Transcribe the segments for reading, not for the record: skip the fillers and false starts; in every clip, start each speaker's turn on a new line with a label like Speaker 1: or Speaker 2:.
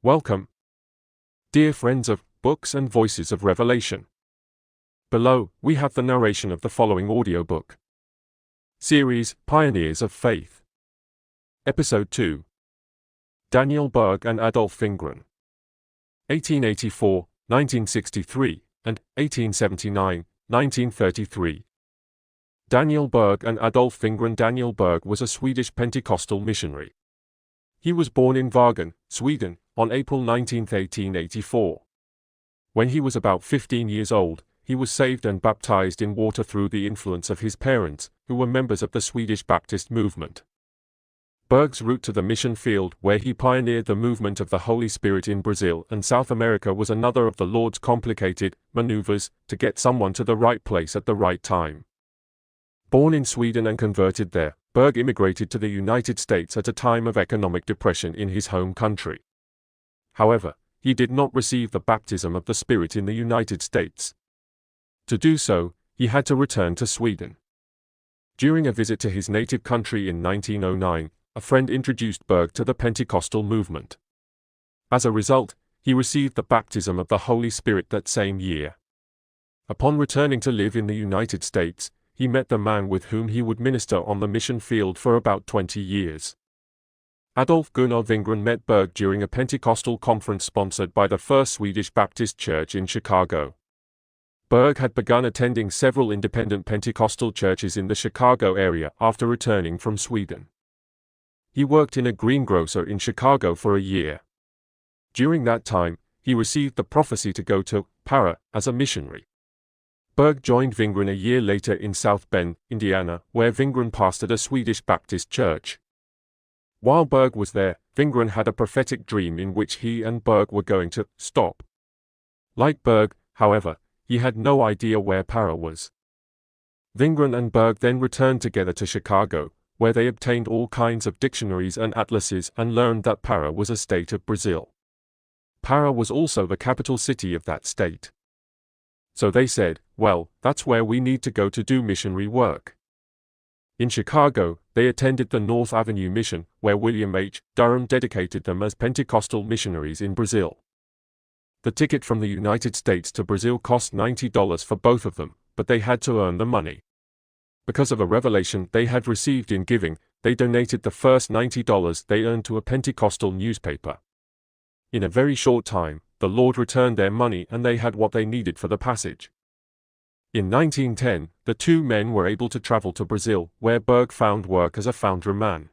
Speaker 1: Welcome, dear friends of Books and Voices of Revelation. Below, we have the narration of the following audiobook series, Pioneers of Faith. Episode 2. Daniel Berg and Adolf Vingren. 1884, 1963, and 1879, 1933. Daniel Berg and Adolf Vingren. Daniel Berg was a Swedish Pentecostal missionary. He was born in Vingren, Sweden, on April 19, 1884. When he was about 15 years old, he was saved and baptized in water through the influence of his parents, who were members of the Swedish Baptist movement. Berg's route to the mission field, where he pioneered the movement of the Holy Spirit in Brazil and South America, was another of the Lord's complicated maneuvers to get someone to the right place at the right time. Born in Sweden and converted there, Berg immigrated to the United States at a time of economic depression in his home country. However, he did not receive the baptism of the Spirit in the United States. To do so, he had to return to Sweden. During a visit to his native country in 1909, a friend introduced Berg to the Pentecostal movement. As a result, he received the baptism of the Holy Spirit that same year. Upon returning to live in the United States, he met the man with whom he would minister on the mission field for about 20 years. Adolf Gunnar Vingren met Berg during a Pentecostal conference sponsored by the First Swedish Baptist Church in Chicago. Berg had begun attending several independent Pentecostal churches in the Chicago area after returning from Sweden. He worked in a greengrocer in Chicago for a year. During that time, he received the prophecy to go to Para as a missionary. Berg joined Vingren a year later in South Bend, Indiana, where Vingren pastored a Swedish Baptist church. While Berg was there, Vingren had a prophetic dream in which he and Berg were going to stop. Like Berg, however, he had no idea where Para was. Vingren and Berg then returned together to Chicago, where they obtained all kinds of dictionaries and atlases and learned that Para was a state of Brazil. Para was also the capital city of that state. So they said, well, that's where we need to go to do missionary work. In Chicago, they attended the North Avenue Mission, where William H. Durham dedicated them as Pentecostal missionaries in Brazil. The ticket from the United States to Brazil cost $90 for both of them, but they had to earn the money. Because of a revelation they had received in giving, they donated the first $90 they earned to a Pentecostal newspaper. In a very short time, the Lord returned their money and they had what they needed for the passage. In 1910, the two men were able to travel to Brazil, where Berg found work as a foundryman.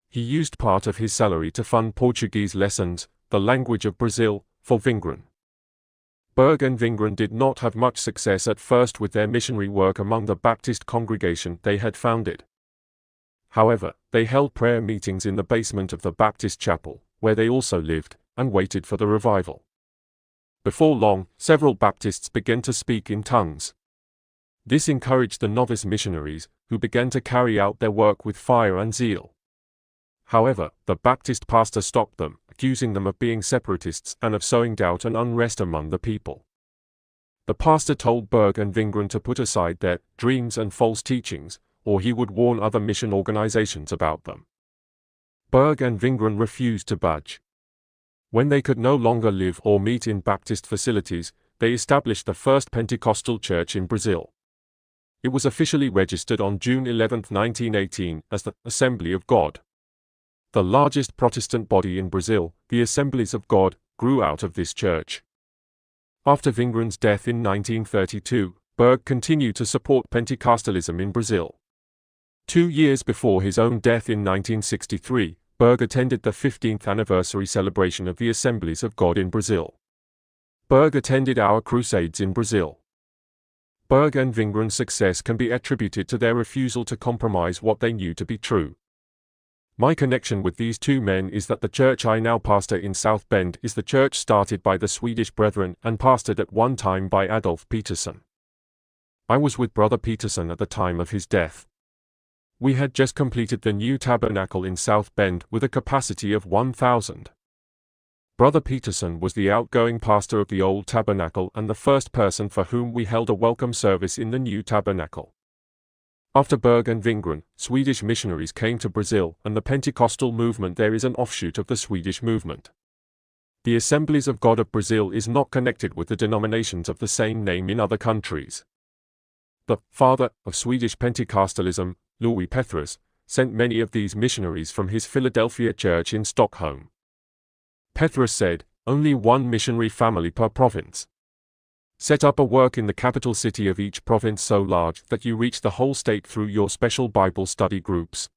Speaker 1: He used part of his salary to fund Portuguese lessons, the language of Brazil, for Vingren. Berg and Vingren did not have much success at first with their missionary work among the Baptist congregation they had founded. However, they held prayer meetings in the basement of the Baptist chapel, where they also lived, and waited for the revival. Before long, several Baptists began to speak in tongues. This encouraged the novice missionaries, who began to carry out their work with fire and zeal. However, the Baptist pastor stopped them, accusing them of being separatists and of sowing doubt and unrest among the people. The pastor told Berg and Vingren to put aside their dreams and false teachings, or he would warn other mission organizations about them. Berg and Vingren refused to budge. When they could no longer live or meet in Baptist facilities, they established the first Pentecostal church in Brazil. It was officially registered on June 11, 1918, as the Assembly of God. The largest Protestant body in Brazil, the Assemblies of God, grew out of this church. After Vingren's death in 1932, Berg continued to support Pentecostalism in Brazil. 2 years before his own death in 1963, Berg attended the 15th anniversary celebration of the Assemblies of God in Brazil. Berg attended our crusades in Brazil. Berg and Vingren's success can be attributed to their refusal to compromise what they knew to be true. My connection with these two men is that the church I now pastor in South Bend is the church started by the Swedish Brethren and pastored at one time by Adolf Peterson. I was with Brother Peterson at the time of his death. We had just completed the new tabernacle in South Bend with a capacity of 1,000. Brother Peterson was the outgoing pastor of the old tabernacle and the first person for whom we held a welcome service in the new tabernacle. After Berg and Vingren, Swedish missionaries came to Brazil, and the Pentecostal movement there is an offshoot of the Swedish movement. The Assemblies of God of Brazil is not connected with the denominations of the same name in other countries. The father of Swedish Pentecostalism, Louis Petrus, sent many of these missionaries from his Philadelphia church in Stockholm. Petrus said, only one missionary family per province. Set up a work in the capital city of each province so large that you reach the whole state through your special Bible study groups.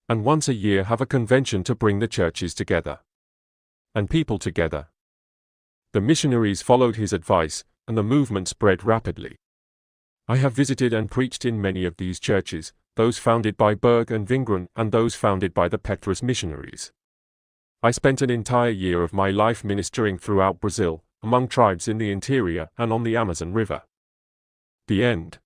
Speaker 1: And once a year have a convention to bring the churches together. And people together. The missionaries followed his advice, and the movement spread rapidly. I have visited and preached in many of these churches, those founded by Berg and Vingren and those founded by the Petrus missionaries. I spent an entire year of my life ministering throughout Brazil, among tribes in the interior and on the Amazon River. The end.